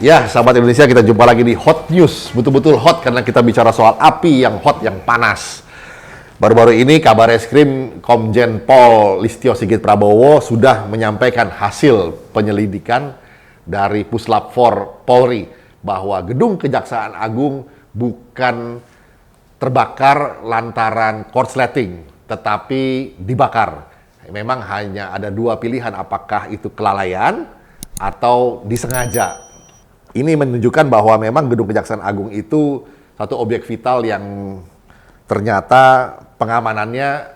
Ya, sahabat Indonesia, kita jumpa lagi di Hot News. Betul-betul hot karena kita bicara soal api yang hot, yang panas. Baru-baru ini Kabareskrim Komjen Pol Listio Sigit Prabowo sudah menyampaikan hasil penyelidikan dari Puslap 4 Polri bahwa gedung Kejaksaan Agung bukan terbakar lantaran korsleting, tetapi dibakar. Memang hanya ada dua pilihan, apakah itu kelalaian atau disengaja. Ini menunjukkan bahwa memang gedung Kejaksaan Agung itu satu objek vital yang ternyata pengamanannya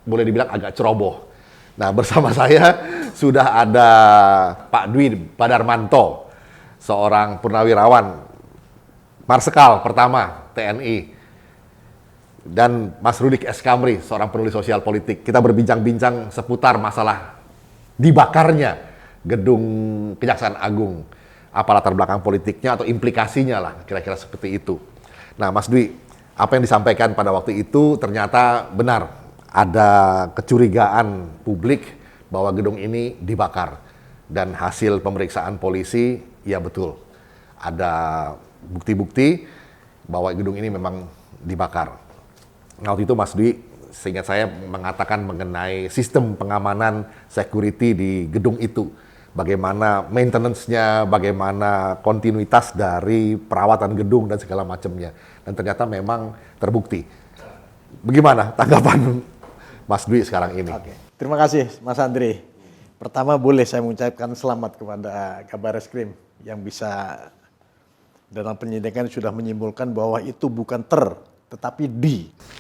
boleh dibilang agak ceroboh. Nah, bersama saya sudah ada Pak Dwi Badarmanto, seorang purnawirawan Marsikal pertama TNI, dan Mas Rudik S. Kamri, seorang penulis sosial politik. Kita berbincang-bincang seputar masalah dibakarnya gedung Kejaksaan Agung. Apa latar belakang politiknya atau implikasinya lah, kira-kira seperti itu. Nah, Mas Dwi, apa yang disampaikan pada waktu itu ternyata benar. Ada kecurigaan publik bahwa gedung ini dibakar. Dan hasil pemeriksaan polisi, ya betul. Ada bukti-bukti bahwa gedung ini memang dibakar. Nah, waktu itu Mas Dwi, seingat saya, mengatakan mengenai sistem pengamanan security di gedung itu. Bagaimana maintenance-nya, bagaimana kontinuitas dari perawatan gedung dan segala macamnya. Dan ternyata memang terbukti. Bagaimana tanggapan Mas Dwi sekarang ini? Oke. Terima kasih Mas Andri. Pertama boleh saya mengucapkan selamat kepada Kabareskrim yang bisa dalam penyidikan sudah menyimpulkan bahwa itu bukan tetapi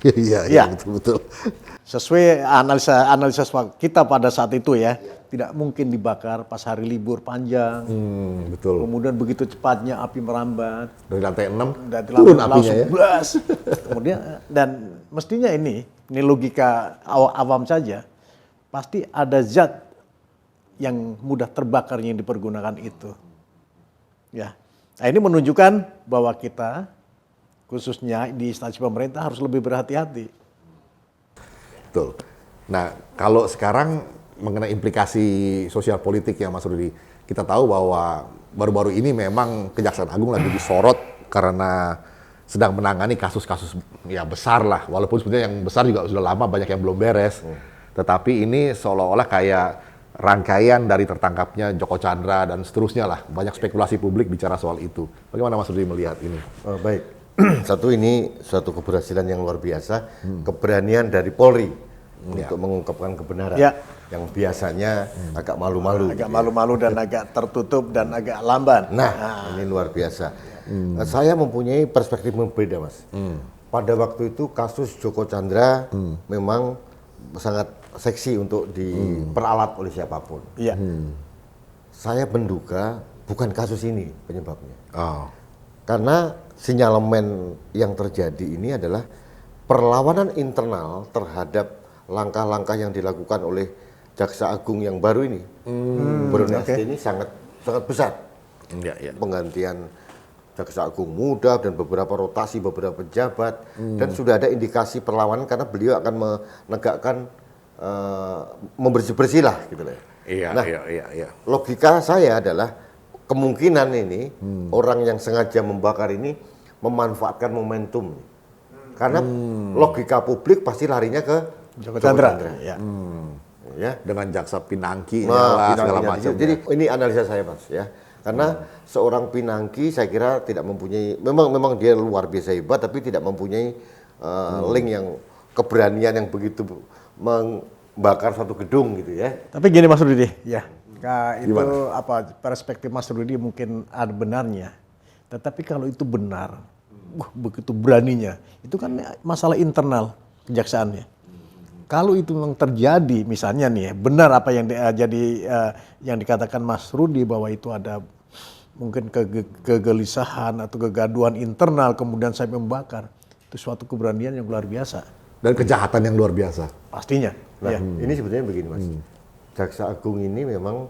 Iya, betul-betul. Sesuai analisa kita pada saat itu ya, tidak mungkin dibakar pas hari libur panjang. Betul. Kemudian begitu cepatnya api merambat. Dari lantai 6 Dan turun apinya ya. Blas. Kemudian dan mestinya ini logika awam saja, pasti ada zat yang mudah terbakar yang dipergunakan itu. Ya. Nah, ini menunjukkan bahwa kita khususnya di instansi pemerintah harus lebih berhati-hati. Betul. Nah, kalau sekarang mengenai implikasi sosial politik ya Mas Rudi, kita tahu bahwa baru-baru ini memang Kejaksaan Agung lagi disorot karena sedang menangani kasus-kasus ya besar lah, walaupun sebenarnya yang besar juga sudah lama banyak yang belum beres. Tetapi ini seolah-olah kayak rangkaian dari tertangkapnya Joko Chandra dan seterusnya lah. Banyak spekulasi publik bicara soal itu. Bagaimana Mas Rudi melihat ini? Baik. Satu, ini suatu keberhasilan yang luar biasa, keberanian dari Polri untuk mengungkapkan kebenaran, yang biasanya agak malu-malu. Agak malu-malu dan agak tertutup dan agak lamban. Nah, ini luar biasa. Saya mempunyai perspektif berbeda, Mas. Pada waktu itu kasus Joko Chandra memang sangat seksi untuk diperalat oleh siapapun. Iya. Saya menduga bukan kasus ini penyebabnya. Oh. Karena sinyalemen yang terjadi ini adalah perlawanan internal terhadap langkah-langkah yang dilakukan oleh Jaksa Agung yang baru ini. Berdinasti ini sangat besar. Penggantian Jaksa Agung muda dan beberapa rotasi beberapa pejabat, dan sudah ada indikasi perlawanan karena beliau akan menegakkan membersih-bersih lah gitu lah. Iya. Logika saya adalah kemungkinan ini orang yang sengaja membakar ini memanfaatkan momentum, karena logika publik pasti larinya ke Joko Chandra. Ya, dengan jaksa Pinangki segala macam. Jadi ini analisa saya, Mas, ya. Karena seorang Pinangki saya kira tidak mempunyai, memang dia luar biasa hebat, tapi tidak mempunyai link yang keberanian yang begitu membakar satu gedung gitu ya. Tapi gini Mas Rudi, ya. Itu perspektif Mas Rudi mungkin ada benarnya. Tetapi kalau itu benar, begitu beraninya, itu kan masalah internal kejaksaannya. Kalau itu memang terjadi, misalnya nih, benar apa yang yang dikatakan Mas Rudi bahwa itu ada mungkin kegelisahan atau kegaduhan internal, kemudian saya membakar, itu suatu keberanian yang luar biasa. Dan kejahatan yang luar biasa. Pastinya. Nah, ini sebetulnya begini, Mas. Jaksa Agung ini memang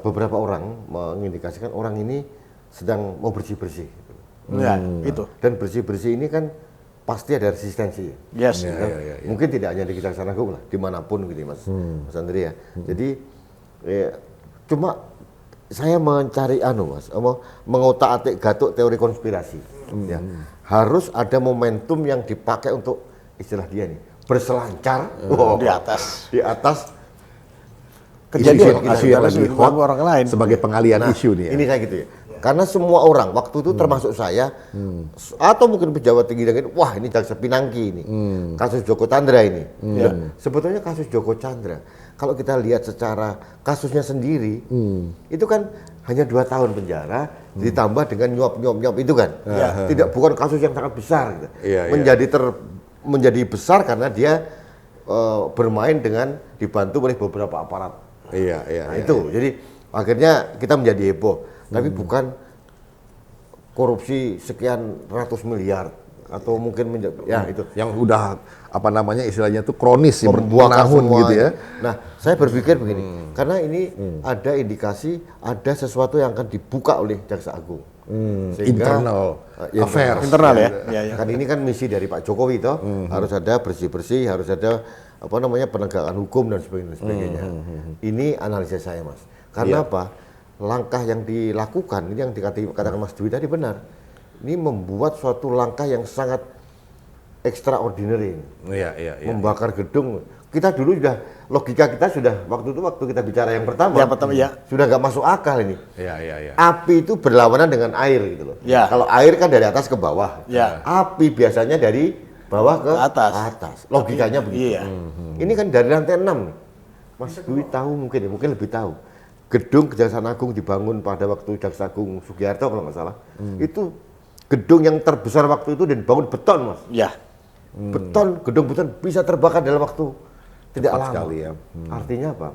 beberapa orang mengindikasikan orang ini sedang mau bersih-bersih. Ya, itu. Dan bersih-bersih ini kan pasti ada resistensi. Yes. Ya. Mungkin tidak hanya di Kejaksaan Agung lah, dimanapun gitu Mas Andri ya. Jadi cuma saya mencari Mas, mengotak-atik Gatuk teori konspirasi. Ya. Harus ada momentum yang dipakai untuk istilah dia nih berselancar di atas Kejadian isu yang lagi hot orang lain sebagai pengalian isu nih ya. Ini saya gitu ya. Karena semua orang waktu itu termasuk saya atau mungkin pejabat tinggi yang wah ini jaksa Pinangki ini, kasus Joko Chandra ini. Ya, sebetulnya kasus Joko Chandra kalau kita lihat secara kasusnya sendiri itu kan hanya 2 tahun penjara ditambah dengan nyuap itu kan. Tidak bukan kasus yang sangat besar gitu. Menjadi besar karena dia bermain dengan dibantu oleh beberapa aparat. Itu. Jadi akhirnya kita menjadi heboh. Tapi bukan korupsi sekian ratus miliar atau mungkin itu yang udah istilahnya tuh kronis ya, bertahun gitu ya. Nah, saya berpikir begini, karena ini ada indikasi ada sesuatu yang akan dibuka oleh Jaksa Agung. Internal affairs. Internal ya. Kan ini kan misi dari Pak Jokowi toh, harus ada bersih-bersih, harus ada penegakan hukum dan sebagainya. Ini analisis saya, Mas. Karena apa? Langkah yang dilakukan ini yang dikatakan Mas Dwi tadi benar. Ini membuat suatu langkah yang sangat extraordinary. Membakar gedung. Kita dulu logika kita sudah waktu kita bicara yang pertama. Sudah nggak masuk akal ini. Api itu berlawanan dengan air gitu loh. Kalau air kan dari atas ke bawah. Api biasanya dari bawah ke atas. Logikanya begitu. Ini kan dari lantai 6 nih. Mas Dwi tahu mungkin lebih tahu. Gedung Kejaksaan Agung dibangun pada waktu Jaksa Agung Sugiharto kalau nggak salah. Itu gedung yang terbesar waktu itu dan dibangun beton, Mas. Gedung beton bisa terbakar dalam waktu tidak lama. Sekali ya. Artinya apa?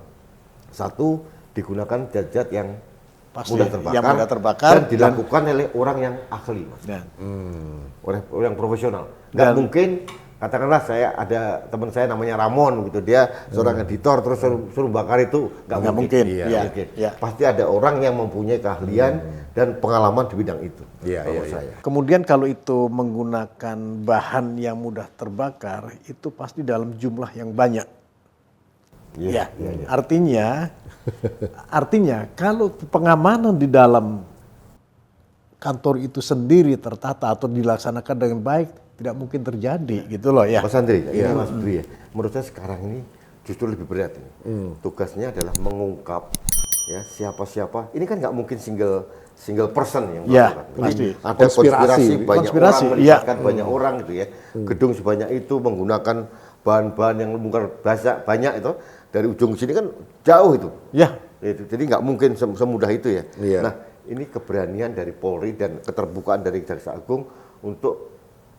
Satu, digunakan zat yang mudah terbakar dan dilakukan oleh orang yang ahli, Mas. Oleh orang profesional. Nggak mungkin. Katakanlah saya ada teman saya namanya Ramon gitu, dia seorang editor terus suruh bakar itu nggak mungkin. Pasti ada orang yang mempunyai keahlian dan pengalaman di bidang itu. Saya. Kemudian kalau itu menggunakan bahan yang mudah terbakar itu pasti dalam jumlah yang banyak. Artinya kalau pengamanan di dalam kantor itu sendiri tertata atau dilaksanakan dengan baik tidak mungkin terjadi gitu loh ya. Mas Andri, ini Mas Bri ya. Menurut saya sekarang ini justru lebih berat ini. Tugasnya adalah mengungkap ya siapa-siapa. Ini kan nggak mungkin single person yang melakukan. Pasti. Ada konspirasi banyak orang melibatkan banyak orang gitu ya. Gedung sebanyak itu menggunakan bahan-bahan yang mungkin banyak itu dari ujung sini kan jauh itu. Jadi nggak mungkin semudah itu ya. Nah, ini keberanian dari Polri dan keterbukaan dari Jaksa Agung untuk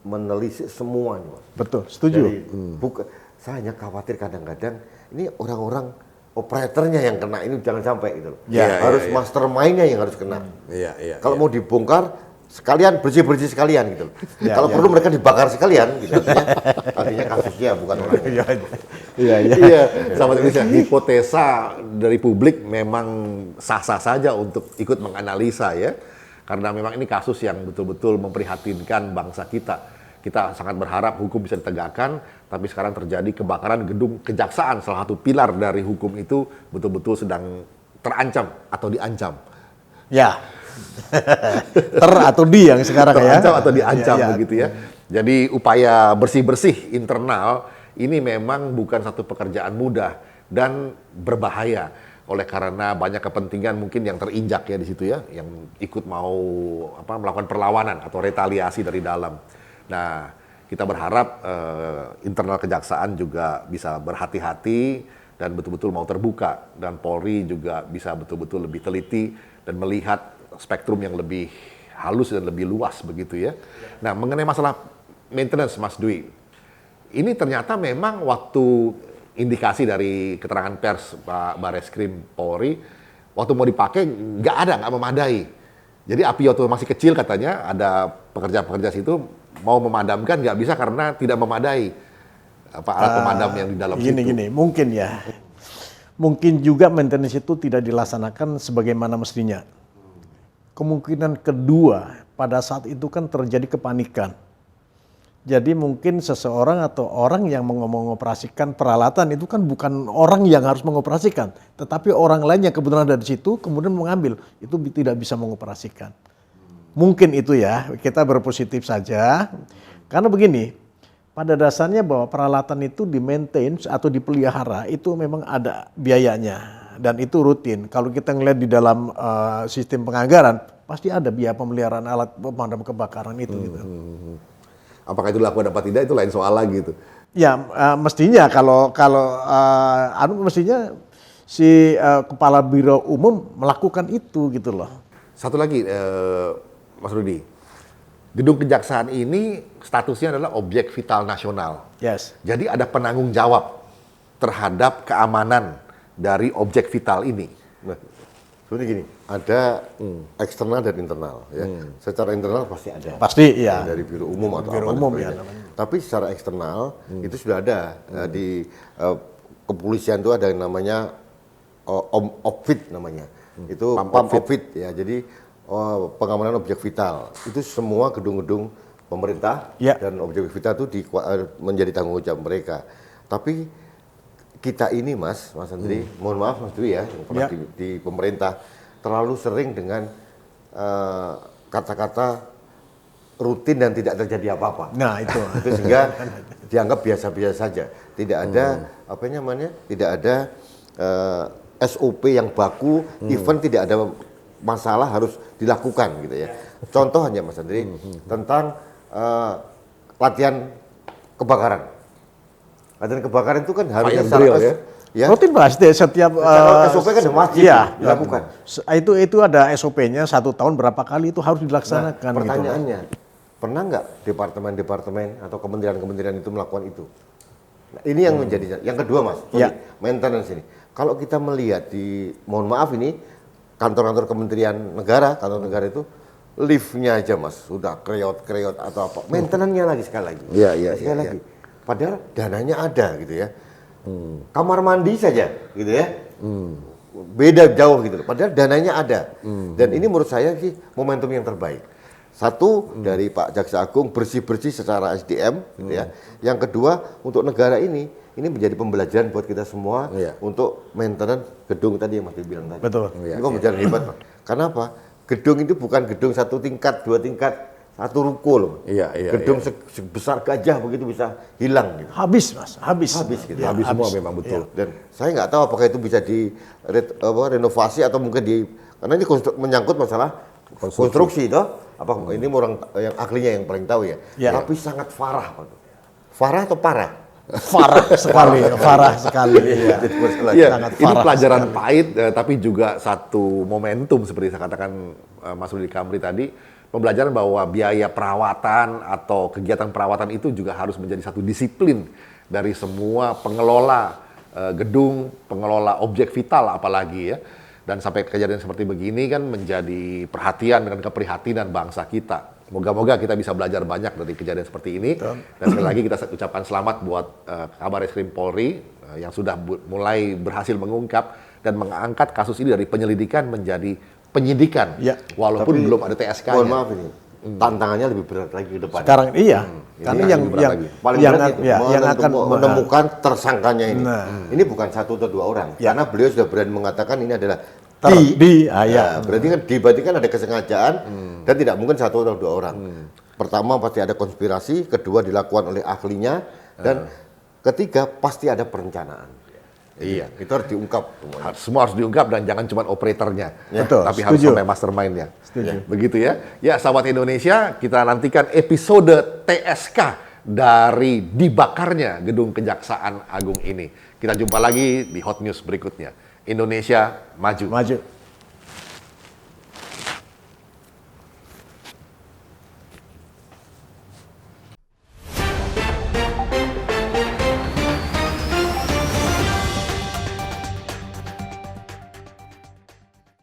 menelisik semuanya, Mas. Betul, setuju. Saya hanya khawatir kadang-kadang ini orang-orang operatornya yang kena ini jangan sampai gitu loh. Mastermind-nya yang harus kena. Kalau mau dibongkar sekalian bersih-bersih sekalian gitu loh. Kalau perlu mereka dibakar sekalian gitu. Artinya kasusnya bukan orang. Sahabat Indonesia, hipotesa dari publik memang sah-sah saja untuk ikut menganalisa ya. Karena memang ini kasus yang betul-betul memprihatinkan bangsa kita. Kita sangat berharap hukum bisa ditegakkan, tapi sekarang terjadi kebakaran gedung kejaksaan, salah satu pilar dari hukum itu betul-betul sedang terancam atau diancam. Atau di yang sekarang terancam atau diancam begitu ya. Jadi upaya bersih-bersih internal ini memang bukan satu pekerjaan mudah dan berbahaya. Oleh karena banyak kepentingan mungkin yang terinjak ya di situ ya, yang ikut mau melakukan perlawanan atau retaliasi dari dalam. Nah, kita berharap internal kejaksaan juga bisa berhati-hati dan betul-betul mau terbuka, dan Polri juga bisa betul-betul lebih teliti dan melihat spektrum yang lebih halus dan lebih luas begitu ya. Nah, mengenai masalah maintenance, Mas Dwi, ini ternyata memang waktu indikasi dari keterangan pers Pak Bareskrim Polri, waktu mau dipakai nggak memadai. Jadi api waktu masih kecil katanya, ada pekerja-pekerja situ mau memadamkan nggak bisa karena tidak memadai alat pemadam yang di dalam situ. Mungkin juga maintenance itu tidak dilaksanakan sebagaimana mestinya. Kemungkinan kedua, pada saat itu kan terjadi kepanikan. Jadi mungkin seseorang atau orang yang mengoperasikan peralatan itu kan bukan orang yang harus mengoperasikan, tetapi orang lain yang kebetulan ada di situ kemudian mengambil, itu tidak bisa mengoperasikan. Mungkin itu ya, kita berpositif saja. Karena begini, pada dasarnya bahwa peralatan itu di-maintain atau dipelihara itu memang ada biayanya dan itu rutin. Kalau kita ngelihat di dalam sistem penganggaran, pasti ada biaya pemeliharaan alat pemadam kebakaran itu gitu. Apakah itu dilakukan apa tidak itu lain soal lagi itu. Ya mestinya kalau mestinya si kepala biro umum melakukan itu gitu loh. Satu lagi Mas Rudi, gedung kejaksaan ini statusnya adalah objek vital nasional. Yes. Jadi ada penanggung jawab terhadap keamanan dari objek vital ini. Nah, sebenarnya gini, ada eksternal dan internal ya. Secara internal pasti ada. Pasti ya. Dari biro umum atau Biro apa umum sebagainya. ya. Tapi secara eksternal itu sudah ada di kepolisian itu ada yang namanya OPVIT namanya. Itu Pam OPVIT ya. Jadi pengamanan objek vital. Itu semua gedung-gedung pemerintah dan objek vital itu menjadi tanggung jawab mereka. Tapi kita ini Mas Andri, mohon maaf Mas Dwi ya, yang pernah di pemerintah terlalu sering dengan kata-kata rutin dan tidak terjadi apa-apa. Nah itu sehingga dianggap biasa-biasa saja. Tidak ada tidak ada SOP yang baku, even tidak ada masalah harus dilakukan gitu ya. Contoh hanya Mas Andri tentang latihan kebakaran. Latihan kebakaran itu kan harusnya ya. Rutin pasti setiap SOP kan wajib dilakukan. Itu ada SOP-nya 1 tahun berapa kali itu harus dilaksanakan. Nah, pertanyaannya, pernah nggak departemen-departemen atau kementerian-kementerian itu melakukan itu? Nah, ini yang menjadi yang kedua Mas, maintenance ini. Kalau kita melihat mohon maaf ini kantor-kantor kementerian negara, kantor negara itu liftnya aja Mas sudah kreot atau apa, maintenance-nya lagi sekali lagi. Sekali lagi. Padahal dananya ada gitu ya. Kamar mandi saja gitu ya. Beda jauh gitu. Padahal dananya ada. Dan ini menurut saya sih momentum yang terbaik. Satu dari Pak Jaksa Agung bersih-bersih secara SDM gitu ya. Yang kedua untuk negara ini menjadi pembelajaran buat kita semua untuk maintenance gedung tadi yang Mas bilang tadi. Betul. Ini pembelajaran hebat Pak. Karena apa? Gedung itu bukan gedung 1 tingkat, 2 tingkat, 1 ruko loh. Gedung sebesar gajah begitu bisa hilang gitu. Habis Mas, habis gitu. Habis semua memang betul. Dan saya nggak tahu apakah itu bisa renovasi atau mungkin karena ini menyangkut masalah konstruksi toh. Apa ini orang yang ahlinya yang paling tahu ya. Tapi sangat farah Pak. Farah atau parah? Farah sekali. Sangat farah. Ini pelajaran pahit tapi juga satu momentum seperti saya katakan Mas Rudi Kamri tadi. Pembelajaran bahwa biaya perawatan atau kegiatan perawatan itu juga harus menjadi satu disiplin dari semua pengelola gedung, pengelola objek vital apalagi ya. Dan sampai kejadian seperti begini kan menjadi perhatian dan keprihatinan bangsa kita. Moga-moga kita bisa belajar banyak dari kejadian seperti ini. Dan sekali lagi kita ucapkan selamat buat Kabareskrim Polri yang sudah mulai berhasil mengungkap dan mengangkat kasus ini dari penyelidikan menjadi penyidikan, walaupun belum ada TSK-nya. Mohon maaf ini, tantangannya lebih berat lagi ke depan. Sekarang karena yang paling berat itu yang akan menemukan tersangkanya ini. Ini bukan 1 atau 2 orang, karena beliau sudah berani mengatakan ini adalah berarti kan ada kesengajaan dan tidak mungkin 1 atau 2 orang. Pertama pasti ada konspirasi, kedua dilakukan oleh ahlinya, dan ketiga pasti ada perencanaan. Itu harus diungkap. Semua harus diungkap dan jangan cuma operatornya, tapi harus sampai mastermind-nya. Begitu ya. Ya, sahabat Indonesia, kita nantikan episode TSK dari dibakarnya gedung Kejaksaan Agung ini. Kita jumpa lagi di Hot News berikutnya. Indonesia maju.